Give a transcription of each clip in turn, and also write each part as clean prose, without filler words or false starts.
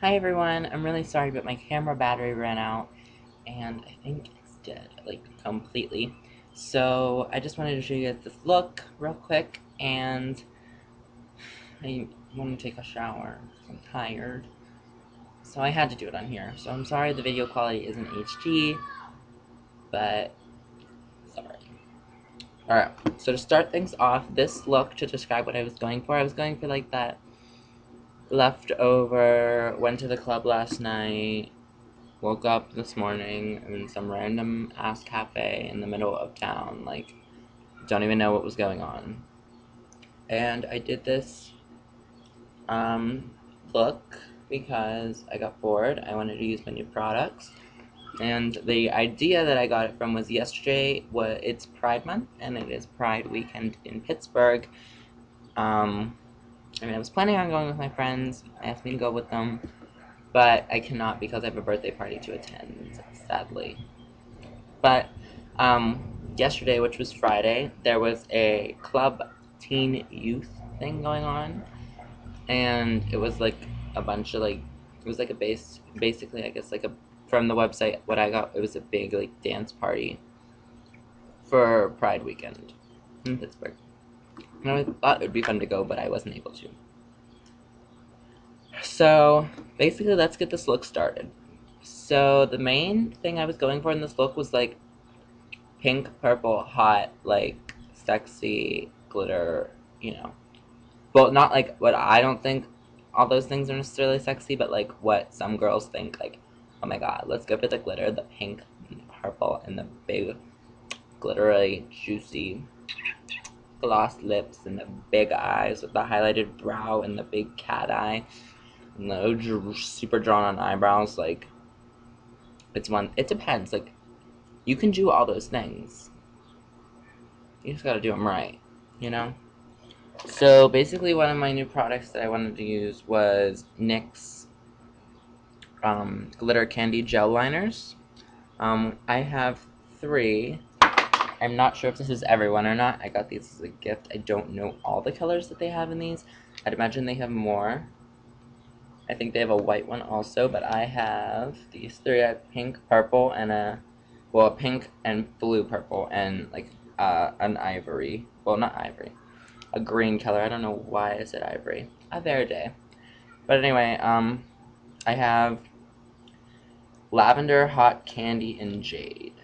Hi everyone, I'm really sorry but my camera battery ran out and I think it's dead, like completely. So I just wanted to show you guys this look real quick and I want to take a shower. I'm tired. So I had to do it on here. So I'm sorry the video quality isn't HD, but sorry. Alright, so to start things off, this look, to describe what I was going for like that leftover, went to the club last night, woke up this morning in some random ass cafe in the middle of town, like, don't even know what was going on. And I did this look because I got bored. I wanted to use my new products. And the idea that I got it from was yesterday. It's Pride Month, and it is Pride Weekend in Pittsburgh. I was planning on going with my friends. I asked me to go with them, but I cannot because I have a birthday party to attend, sadly. But yesterday, which was Friday, there was a club teen youth thing going on, and it was like a bunch of like it was like a basically I guess like a from the website what I got, it was a big like dance party for Pride weekend in Pittsburgh. And I thought it would be fun to go, but I wasn't able to. So basically, let's get this look started. So the main thing I was going for in this look was like pink, purple, hot, like sexy glitter, you know. Well, not like what I don't think all those things are necessarily sexy, but like what some girls think, like, oh my god, let's go for the glitter, the pink, and the purple, and the big, glittery, juicy, gloss lips, and the big eyes with the highlighted brow and the big cat eye, and the super drawn on eyebrows. Like, it depends. Like, you can do all those things. You just gotta do them right, you know? So basically, one of my new products that I wanted to use was NYX glitter candy gel liners. I have 3. I'm not sure if this is everyone or not. I got these as a gift. I don't know all the colors that they have in these. I'd imagine they have more. I think they have a white one also, but I have these 3. I have pink, purple, and a pink and blue purple, and like an ivory. Well, not ivory. A green color. I don't know why I said ivory. A verde. But anyway, I have lavender, hot candy, and jade.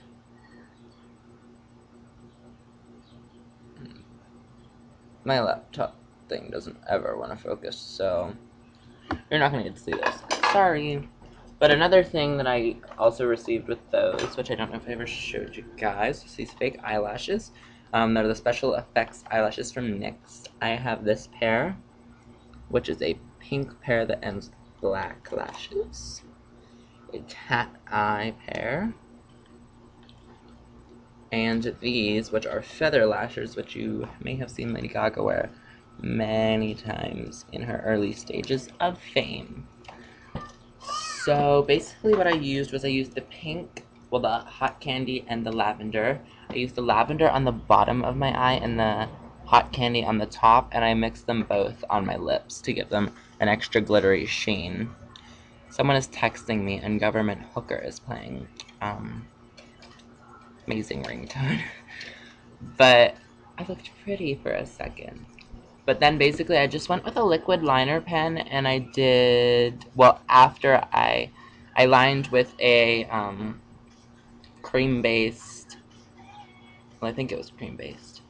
My laptop thing doesn't ever want to focus, so you're not going to get to see this. Sorry. But another thing that I also received with those, which I don't know if I ever showed you guys, is these fake eyelashes. They're the special effects eyelashes from NYX. I have this pair, which is a pink pair that ends with black lashes. A cat eye pair. And these, which are feather lashes, which you may have seen Lady Gaga wear many times in her early stages of fame. So basically what I used was I used the pink, well, the hot candy and the lavender. I used the lavender on the bottom of my eye and the hot candy on the top, and I mixed them both on my lips to give them an extra glittery sheen. Someone is texting me and Government Hooker is playing. Amazing ringtone. But I looked pretty for a second. But then basically I just went with a liquid liner pen, and I did, well, after I lined with a cream-based, well, I think it was cream-based.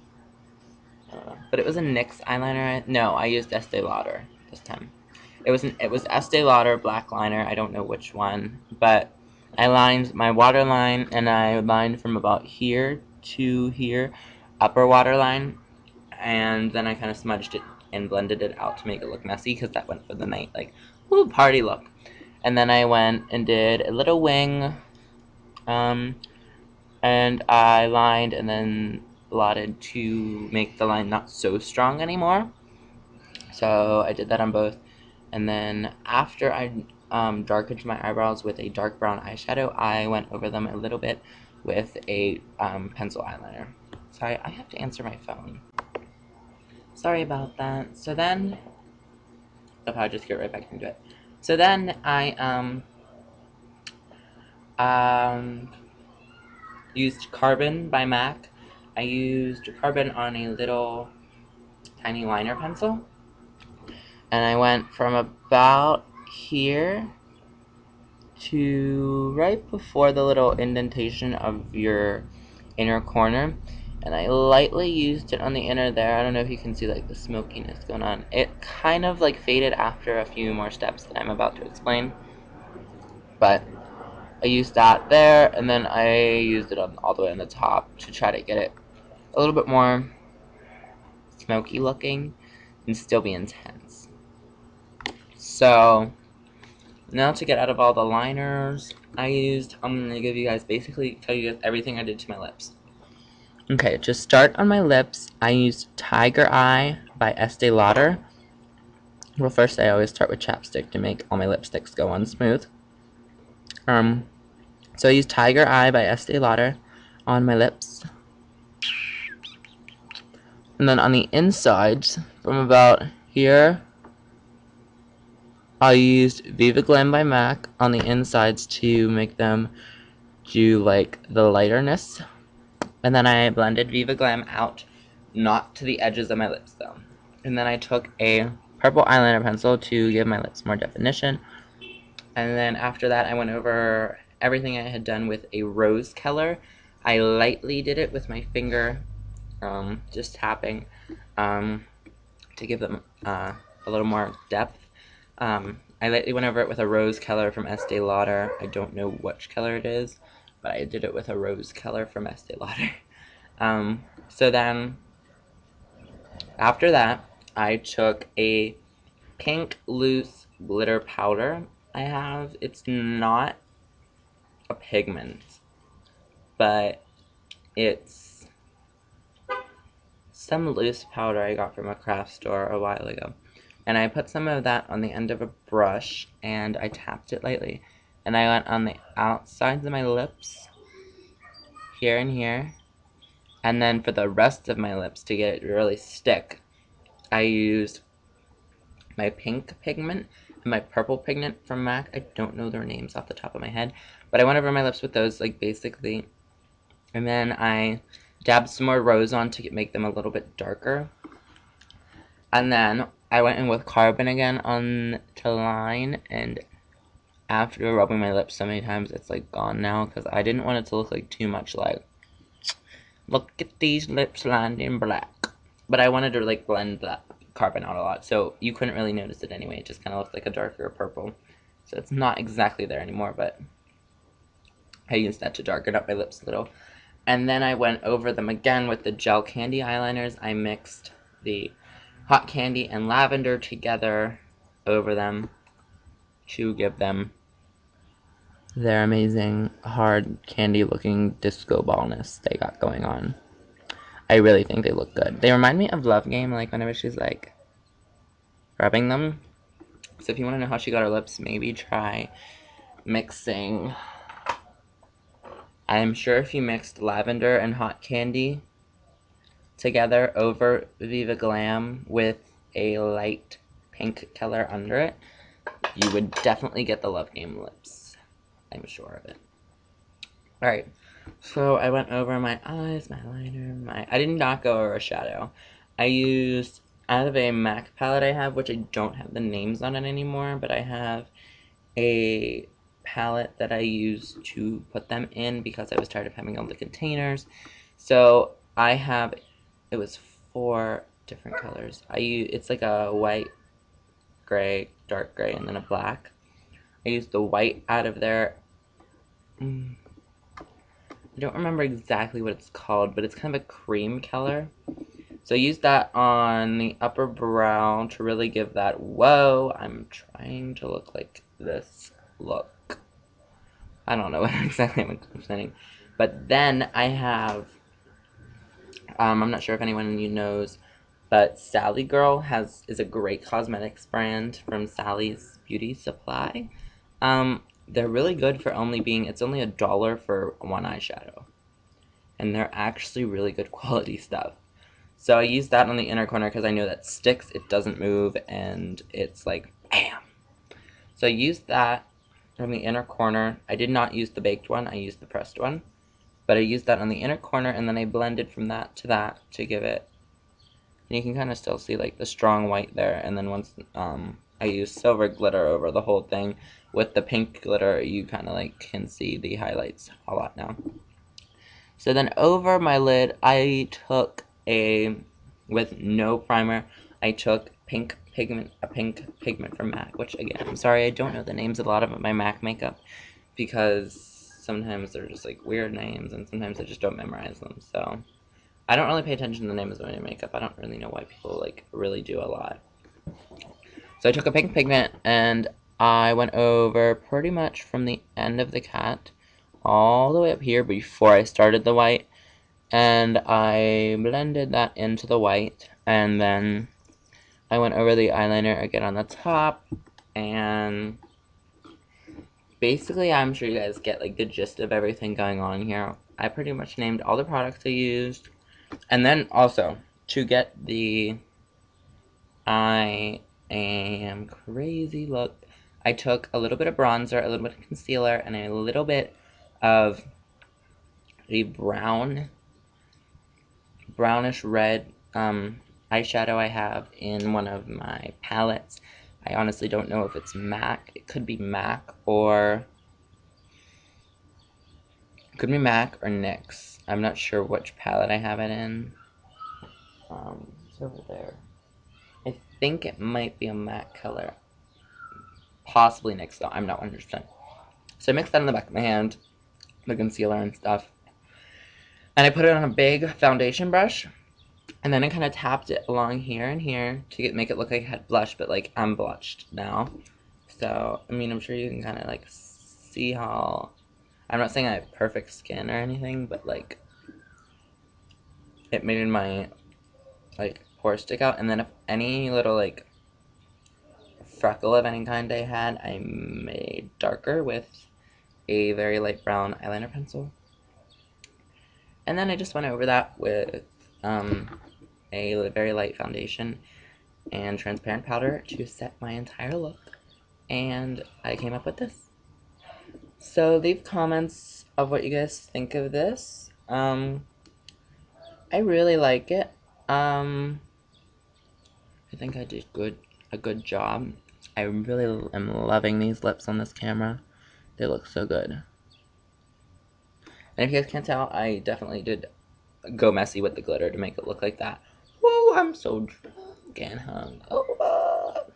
I don't know. But it was a NYX eyeliner. No, I used Estee Lauder this time. It was Estee Lauder black liner. I don't know which one, but I lined my waterline, and I lined from about here to here, upper waterline, and then I kind of smudged it and blended it out to make it look messy, because that went for the night, like, ooh, party look. And then I went and did a little wing, and I lined and then blotted to make the line not so strong anymore. So I did that on both. And then after I darkened my eyebrows with a dark brown eyeshadow, I went over them a little bit with a pencil eyeliner. Sorry, I have to answer my phone. Sorry about that. So then, I'll probably just get right back into it. So then I used Carbon by MAC. I used Carbon on a little tiny liner pencil. And I went from about here to right before the little indentation of your inner corner. And I lightly used it on the inner there. I don't know if you can see like the smokiness going on. It kind of like faded after a few more steps that I'm about to explain. But I used that there, and then I used it on all the way on the top to try to get it a little bit more smoky looking and still be intense. So now to get out of all the liners I'm going to give you guys, basically tell you guys everything I did to my lips. Okay, to start on my lips, I used Tiger Eye by Estee Lauder. Well, first I always start with chapstick to make all my lipsticks go on smooth. So I used Tiger Eye by Estee Lauder on my lips. And then on the insides, from about here, I used Viva Glam by MAC on the insides to make them do like the lighterness. And then I blended Viva Glam out, not to the edges of my lips though. And then I took a purple eyeliner pencil to give my lips more definition. And then after that I went over everything I had done with a rose color. I lightly did it with my finger, just tapping, to give them a little more depth. I lightly went over it with a rose color from Estee Lauder. I don't know which color it is, but I did it with a rose color from Estee Lauder. So then, after that, I took a pink loose glitter powder I have. It's not a pigment, but it's some loose powder I got from a craft store a while ago. And I put some of that on the end of a brush, and I tapped it lightly. And I went on the outsides of my lips, here and here. And then for the rest of my lips, to get it to really stick, I used my pink pigment and my purple pigment from MAC. I don't know their names off the top of my head, but I went over my lips with those, like, basically. And then I dabbed some more rose on to make them a little bit darker. And then I went in with Carbon again on to line, and after rubbing my lips so many times, it's like gone now, because I didn't want it to look like too much like, look at these lips lined in black. But I wanted to like blend that Carbon out a lot, so you couldn't really notice it anyway. It just kind of looked like a darker purple. So it's not exactly there anymore, but I used that to darken up my lips a little. And then I went over them again with the gel candy eyeliners. I mixed the hot candy and lavender together over them to give them their amazing hard candy looking disco ballness they got going on. I really think they look good. They remind me of Love Game, like whenever she's like rubbing them. So if you want to know how she got her lips, maybe try mixing. I'm sure if you mixed lavender and hot candy together over Viva Glam with a light pink color under it, you would definitely get the Love Game lips. I'm sure of it. Alright, so I went over my eyes, my liner, I did not go over a shadow. I used, out of a MAC palette I have, which I don't have the names on it anymore, but I have a palette that I use to put them in because I was tired of having all the containers. So I have, it was 4 different colors. It's like a white, gray, dark gray, and then a black. I used the white out of there. I don't remember exactly what it's called, but it's kind of a cream color. So I used that on the upper brow to really give that, whoa, I'm trying to look like this look. I don't know what exactly I'm saying. But then I have, I'm not sure if anyone of you knows, but Sally Girl is a great cosmetics brand from Sally's Beauty Supply. They're really good for it's only $1 for one eyeshadow. And they're actually really good quality stuff. So I used that on the inner corner because I know that sticks, it doesn't move, and it's like, bam! So I used that from the inner corner. I did not use the baked one, I used the pressed one. But I used that on the inner corner, and then I blended from that to give it, and you can kind of still see like the strong white there, and then once I used silver glitter over the whole thing with the pink glitter, you kind of like can see the highlights a lot now. So then over my lid, I took with no primer, I took a pink pigment from MAC, which again, I'm sorry I don't know the names of a lot of my MAC makeup, because sometimes they're just like weird names, and sometimes I just don't memorize them, so I don't really pay attention to the names of my makeup. I don't really know why people like really do a lot. So I took a pink pigment, and I went over pretty much from the end of the cat all the way up here before I started the white, and I blended that into the white, and then I went over the eyeliner again on the top, and basically I'm sure you guys get like the gist of everything going on here. I pretty much named all the products I used, and then also to get the I am crazy look, I took a little bit of bronzer, a little bit of concealer, and a little bit of a brownish red eyeshadow I have in one of my palettes. I honestly don't know if it's MAC. It could be MAC or NYX. I'm not sure which palette I have it in. It's over there. I think it might be a MAC color. Possibly NYX though. I'm not 100%. So I mixed that in the back of my hand, the concealer and stuff. And I put it on a big foundation brush, and then I kind of tapped it along here and here to make it look like I had blush, but like I'm blushed now. So, I mean, I'm sure you can kind of like see how, I'm not saying I have perfect skin or anything, but like it made my like pores stick out. And then if any little like freckle of any kind I had, I made darker with a very light brown eyeliner pencil. And then I just went over that with a very light foundation and transparent powder to set my entire look. And I came up with this. So leave comments of what you guys think of this. I really like it. I think I did a good job. I really am loving these lips on this camera. They look so good. And if you guys can't tell, I definitely did go messy with the glitter to make it look like that. Whoa, I'm so drunk and hungover.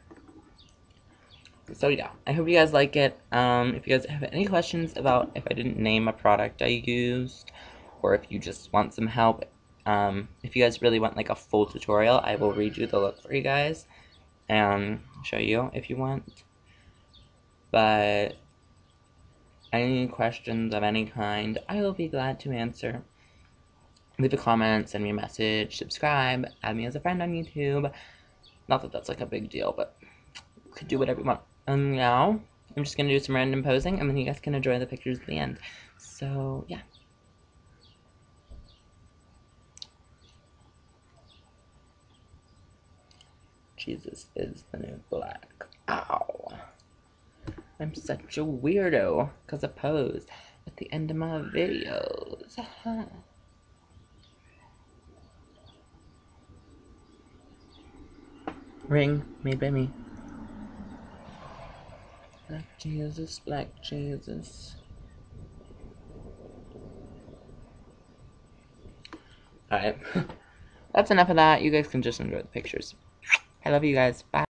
So yeah, I hope you guys like it. If you guys have any questions about if I didn't name a product I used, or if you just want some help, if you guys really want like a full tutorial, I will redo the look for you guys and show you if you want. But any questions of any kind, I will be glad to answer. Leave a comment, send me a message, subscribe, add me as a friend on YouTube. Not that that's like a big deal, but you could do whatever you want. Now, I'm just going to do some random posing, and then you guys can enjoy the pictures at the end. So, yeah. Jesus is the new black. Ow. I'm such a weirdo, because I pose at the end of my videos. Ring made by me. Black Jesus, black Jesus. Alright. That's enough of that. You guys can just enjoy the pictures. I love you guys. Bye.